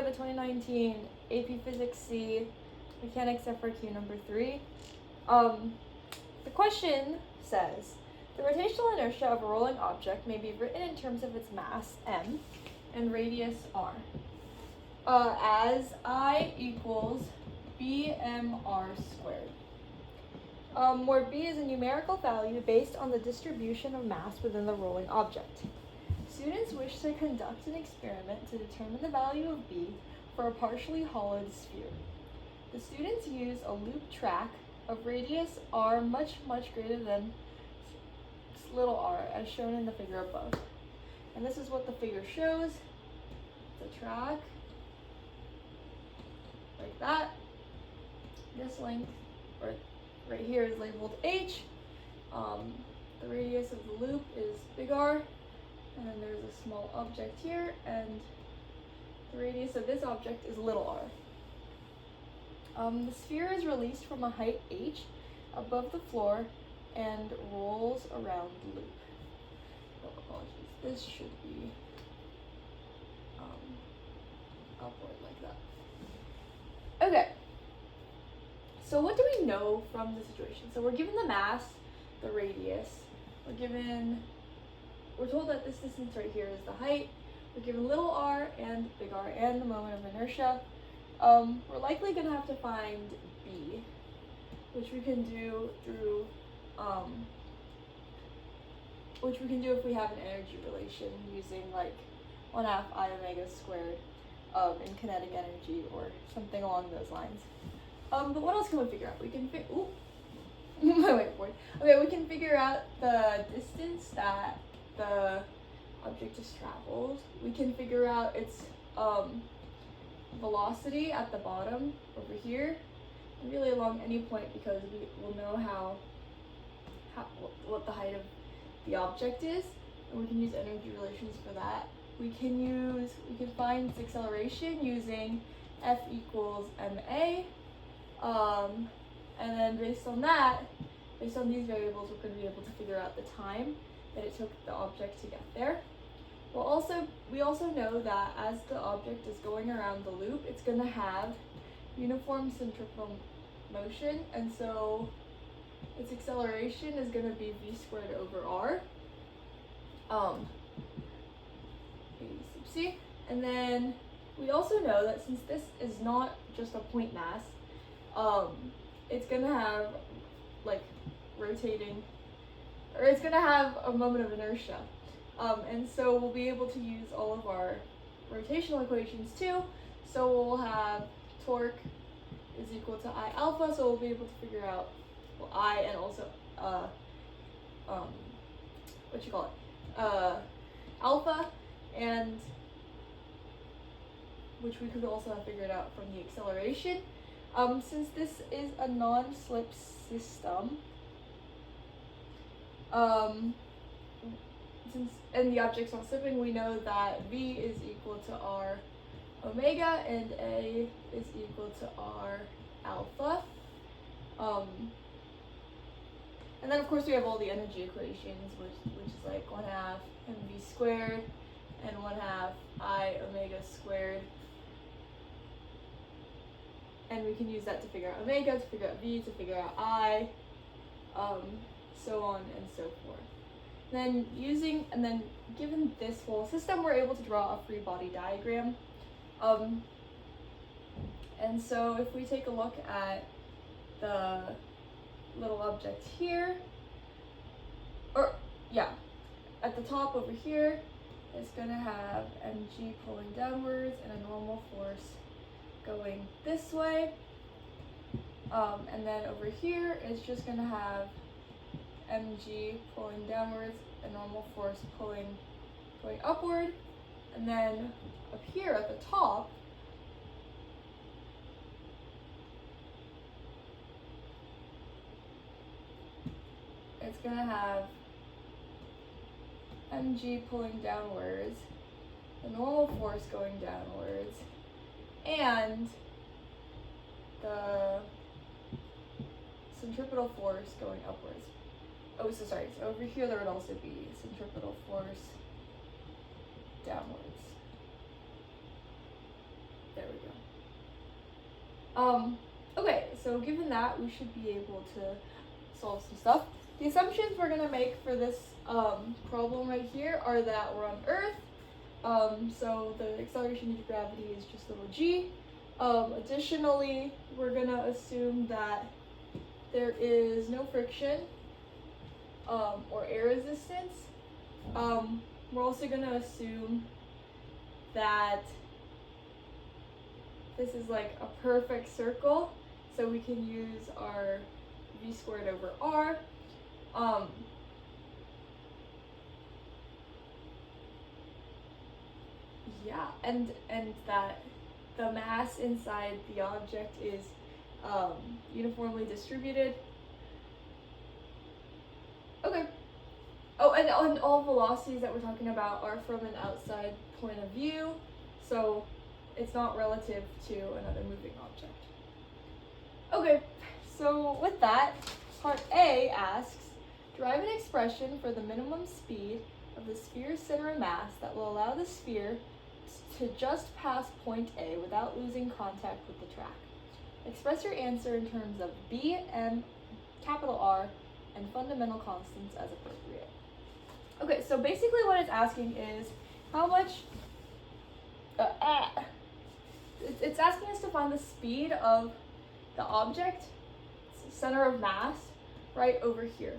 the 2019 AP Physics C Mechanics FRQ number 3. The question says, the rotational inertia of a rolling object may be written in terms of its mass, m, and radius, r, as I equals bmr squared, where b is a numerical value based on the distribution of mass within the rolling object. Students wish to conduct an experiment to determine the value of b for a partially hollowed sphere. The students use a loop track of radius r much greater than little r, as shown in the figure above. And this is what the figure shows. The track, like that. This length, right here, is labeled h. The radius of the loop is big R, and then there's a small object here, and the radius of this object is little r. The sphere is released from a height h above the floor and rolls around the loop. Oh, apologies. This should be upward like that. Okay. So what do we know from the situation? So we're given the mass, the radius. We're told that this distance right here is the height. We're given little r and big R and the moment of inertia. We're likely going to have to find b, which we can do through if we have an energy relation using like 1/2 I omega squared in kinetic energy or something along those lines. But what else can we figure out? We can my whiteboard. Okay, we can figure out the distance that the object has traveled. We can figure out its velocity at the bottom over here, and really along any point, because we will know what the height of the object is, and we can use energy relations for that. We can find its acceleration using F equals ma, and then based on these variables, we're going to be able to figure out the time that it took the object to get there. We also know that as the object is going around the loop, it's going to have uniform centrifugal motion, and so its acceleration is going to be v squared over r, a sub c. And then we also know that since this is not just a point mass, it's going to have like rotating, or it's going to have a moment of inertia. And so we'll be able to use all of our rotational equations too. So we'll have torque is equal to I alpha, so we'll be able to figure out, well, I and also alpha, and which we could also have figured out from the acceleration. Since this is a non-slip system, and the object's not slipping, we know that v is equal to r omega and a is equal to r alpha. And then of course we have all the energy equations, which is like 1/2 mv squared and 1/2 I omega squared. And we can use that to figure out omega, to figure out v, to figure out I, so on and so forth. And then given this whole system, we're able to draw a free body diagram. And so if we take a look at the little object here, at the top over here, it's going to have mg pulling downwards and a normal force going this way. And then over here, it's just going to have mg pulling downwards, a normal force going upward. And then up here at the top, it's going to have mg pulling downwards, the normal force going downwards, and the centripetal force going upwards. Oh, so sorry, so over here there would also be centripetal force downwards. There Okay, so given that, we should be able to solve some stuff. The assumptions we're gonna make for this problem right here are that we're on Earth. So the acceleration due to gravity is just little g. Additionally, we're gonna assume that there is no friction or air resistance. We're also gonna assume that this is like a perfect circle, so we can use our v squared over r. Yeah, and that the mass inside the object is uniformly distributed. Okay. Oh, and all velocities that we're talking about are from an outside point of view, so it's not relative to another moving object. Okay, so with that, part A asks, derive an expression for the minimum speed of the sphere's center of mass that will allow the sphere to just pass point A without losing contact with the track. Express your answer in terms of B, M, capital R, and fundamental constants as appropriate. Okay, so basically what it's asking is how much, it's asking us to find the speed of the object, center of mass, right over here,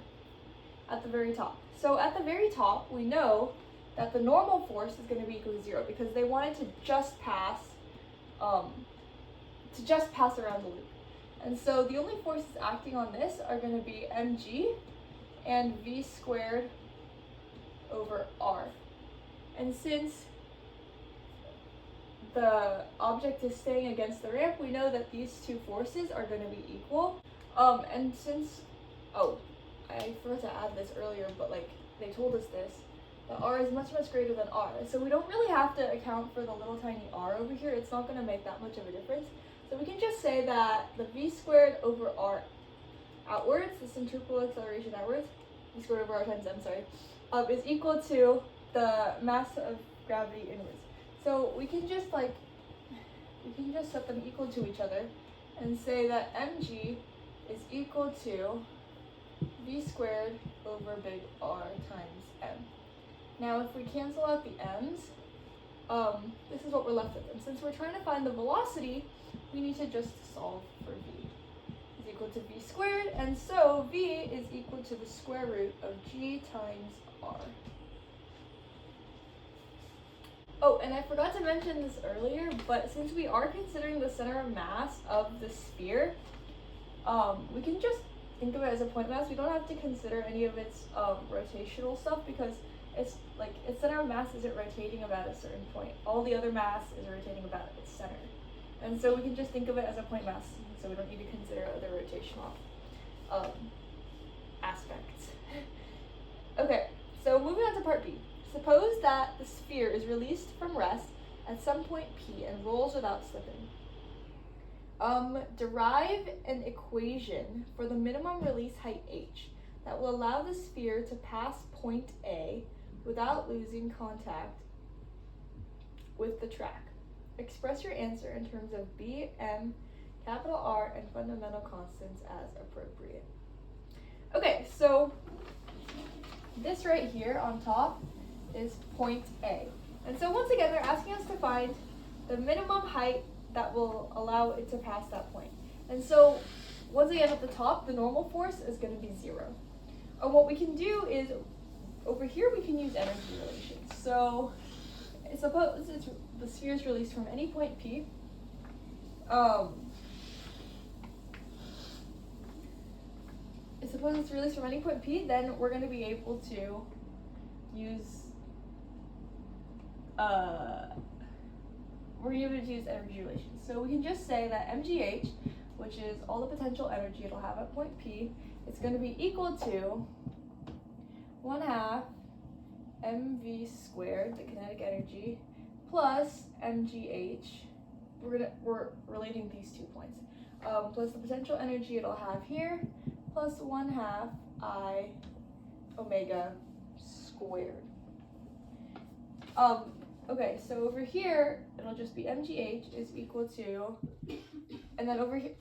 at the very top. So at the very top, we know that the normal force is going to be equal to 0 because they wanted to just pass around the loop. And so the only forces acting on this are going to be mg and v squared over r. And since the object is staying against the ramp, we know that these two forces are going to be equal. And since, I forgot to add this earlier, but like they told us this, that r is much, much greater than r. So we don't really have to account for the little tiny r over here. It's not going to make that much of a difference. So we can just say that the v squared over r outwards, the centripetal acceleration outwards, v squared over r times m, is equal to the mass of gravity inwards. So we can just set them equal to each other and say that mg is equal to v squared over big R times m. Now if we cancel out the m's, this is what we're left with. And since we're trying to find the velocity, we need to just solve for v is equal to v squared, and so v is equal to the square root of g times r. Oh, and I forgot to mention this earlier, but since we are considering the center of mass of the sphere, we can just think of it as a point mass. We don't have to consider any of its rotational stuff because it's like its center of mass isn't rotating about a certain point. All the other mass is rotating about its center. And so we can just think of it as a point mass, so we don't need to consider other rotational aspects. Okay, so moving on to part B. Suppose that the sphere is released from rest at some point P and rolls without slipping. Derive an equation for the minimum release height h that will allow the sphere to pass point A without losing contact with the track. Express your answer in terms of B, M, capital R, and fundamental constants as appropriate. Okay, so this right here on top is point A. And so once again, they're asking us to find the minimum height that will allow it to pass that point. And so once again at the top, the normal force is going to be 0. And what we can do is, over here we can use energy relations. So suppose the sphere is released from any point P. Suppose it's released from any point P, then we're going to be able to use energy relations. So we can just say that mgh, which is all the potential energy it'll have at point P, is going to be equal to 1/2 mv squared, the kinetic energy, plus mgh. We're relating these 2 points. Plus the potential energy it'll have here, plus 1/2 I omega squared. Okay, so over here, it'll just be mgh is equal to and then over here,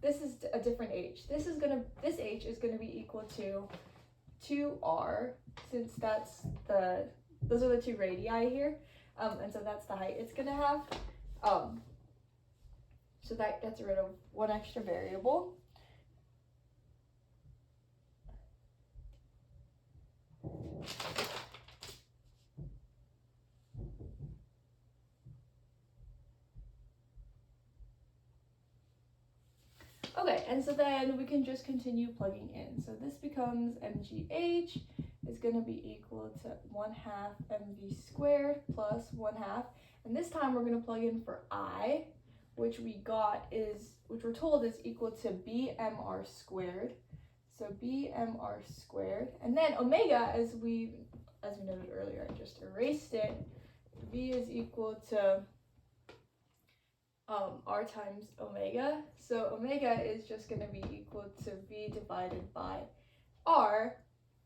this is a different h. This h is gonna be equal to 2r, since those are the two radii here, and so that's the height it's gonna have. So that gets rid of one extra variable. Okay, and so then we can just continue plugging in. So this becomes mgh is going to be equal to 1/2 mv squared plus 1/2. And this time we're going to plug in for I, which we're told is equal to bmr squared. So bmr squared. And then omega, as we noted earlier, I just erased it. V is equal to r times omega. So omega is just going to be equal to v divided by r.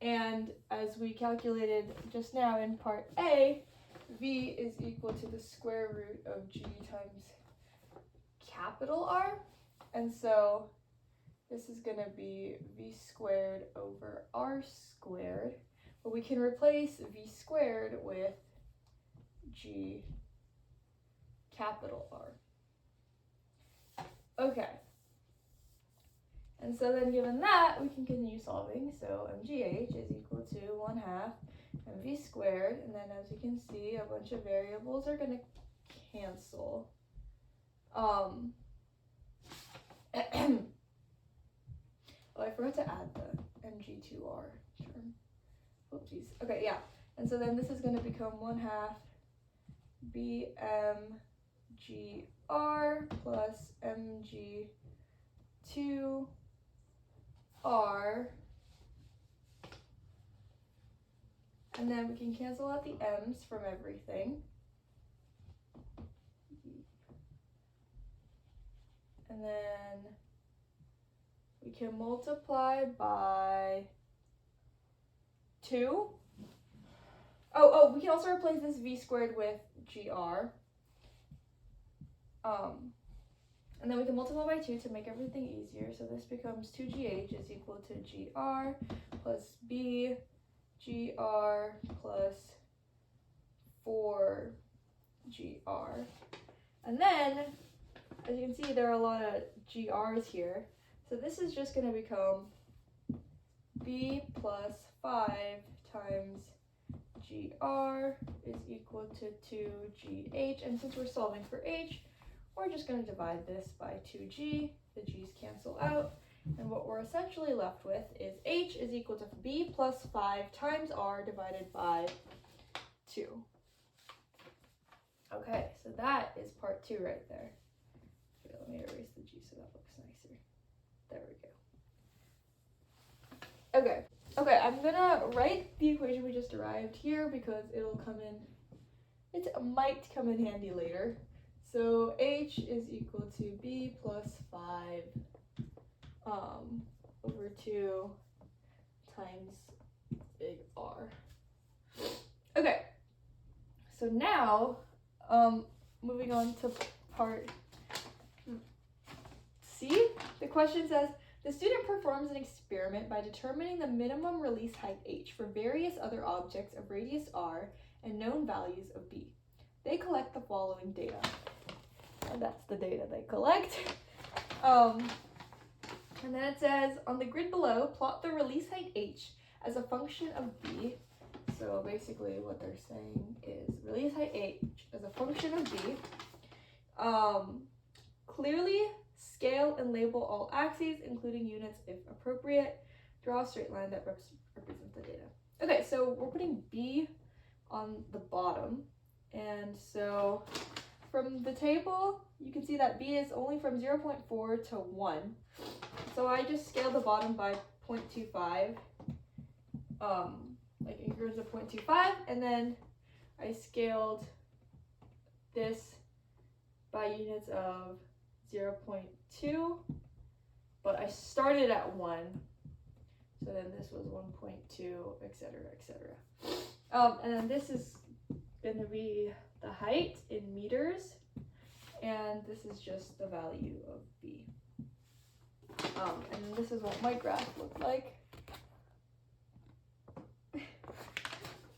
And as we calculated just now in part A, v is equal to the square root of g times capital R. And so this is going to be v squared over r squared. But we can replace v squared with g capital R. Okay, and so then given that, we can continue solving. So mgh is equal to 1/2 mv squared, and then as you can see, a bunch of variables are going to cancel. Oh, I forgot to add the mg2r term. Oh, geez. Okay, yeah. And so then this is going to become 1/2 bmgr plus mg2r. And then we can cancel out the m's from everything. And then we can multiply by 2. Oh, we can also replace this v squared with gr. And then we can multiply by 2 to make everything easier. So this becomes 2gh is equal to gr plus b gr plus 4gr. And then, as you can see, there are a lot of grs here. So this is just going to become b plus 5 times gr is equal to 2gh. And since we're solving for h, we're just going to divide this by 2g. The g's cancel out. And what we're essentially left with is h is equal to b plus 5 times r divided by 2. Okay, so that is part 2 right there. Okay, let me erase the g so that looks nicer. There we go. Okay, I'm gonna write the equation we just derived here because it might come in handy later. So h is equal to b plus 5 over 2 times big R. Okay, so now moving on to part C. The question says, the student performs an experiment by determining the minimum release height h for various other objects of radius r and known values of b. They collect the following data. And that's the data they collect. And then it says, on the grid below, plot the release height h as a function of b. So basically what they're saying is release height h as a function of b. Clearly scale and label all axes, including units if appropriate. Draw a straight line that represents the data. Okay, so we're putting b on the bottom. And so from the table, you can see that b is only from 0.4 to 1. So I just scaled the bottom by 0.25, like increments of 0.25, and then I scaled this by units of 0.2, but I started at 1, so then this was 1.2, etc., etc. And then this is going to be the height in meters, and this is just the value of B. And this is what my graph looked like.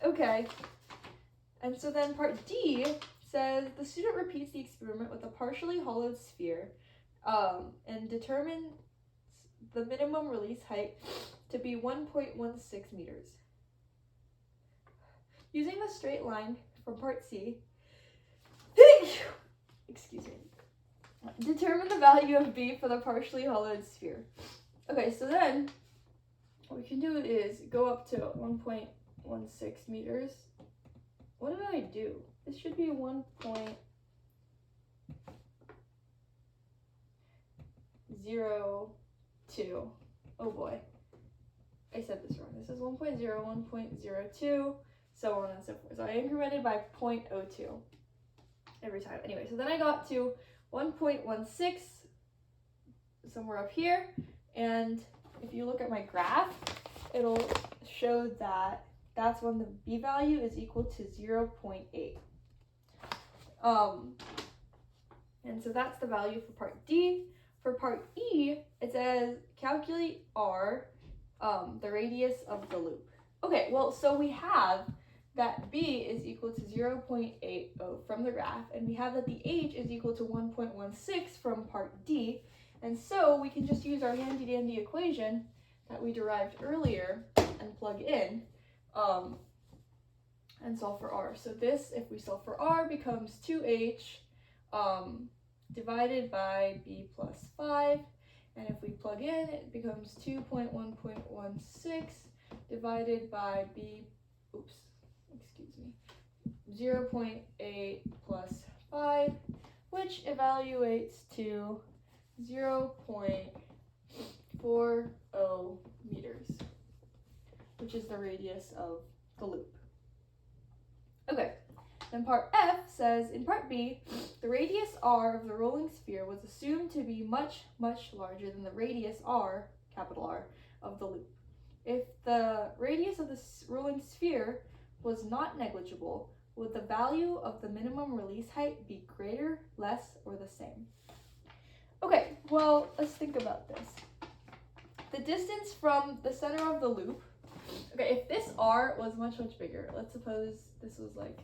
Okay, and so then part D says the student repeats the experiment with a partially hollowed sphere and determines the minimum release height to be 1.16 meters. Using the straight line from part C, excuse me, determine the value of B for the partially hollowed sphere. Okay, so then what we can do is go up to 1.16 meters. What did I do? This should be 1.02. Oh boy, I said this wrong. This is 1.0, 1.02, so on and so forth. So I incremented by 0.02 every time. Anyway, so then I got to 1.16 somewhere up here, and if you look at my graph, it'll show that that's when the B value is equal to 0.8. And so that's the value for part D. For part E, it says calculate R, the radius of the loop. Okay, well, so we have that B is equal to 0.80 from the graph, and we have that the H is equal to 1.16 from part D, and so we can just use our handy-dandy equation that we derived earlier and plug in and solve for R. So this, if we solve for R, becomes 2H divided by B plus 5, and if we plug in, it becomes 2.1.16 divided by B, 0.8 plus 5, which evaluates to 0.40 meters, which is the radius of the loop. Okay, then part F says, in part B, the radius R of the rolling sphere was assumed to be much, much larger than the radius R, capital R, of the loop. If the radius of the rolling sphere was not negligible, would the value of the minimum release height be greater, less, or the same? Okay, well, let's think about this. The distance from the center of the loop, okay, if this R was much, much bigger, let's suppose this was like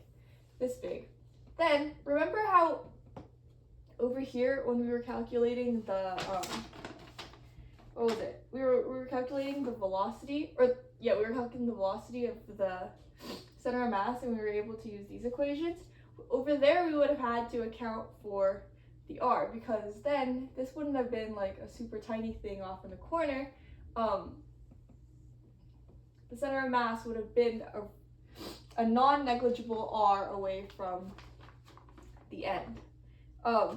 this big, then remember how over here when we were calculating the, what was it? We were calculating the velocity, we were calculating the velocity of the center of mass, and we were able to use these equations. Over there, we would have had to account for the R, because then this wouldn't have been like a super tiny thing off in the corner. The center of mass would have been a non-negligible R away from the end, or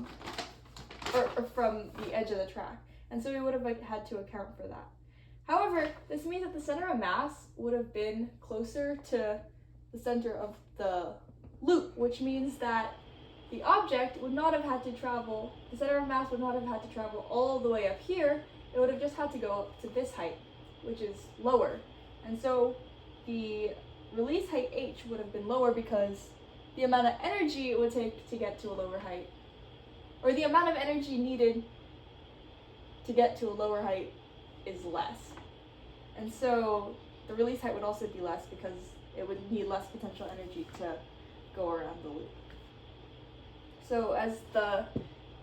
from the edge of the track. And so we would have had to account for that. However, this means that the center of mass would have been closer to the center of the loop, which means that the object would not have had to travel, the center of mass would not have had to travel all the way up here. It would have just had to go up to this height, which is lower. And so the release height H would have been lower because the amount of energy it would take to get to a lower height, or the amount of energy needed to get to a lower height, is less. And so the release height would also be less because it would need less potential energy to go around the loop. So as the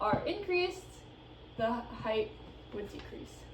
R increased, the height would decrease.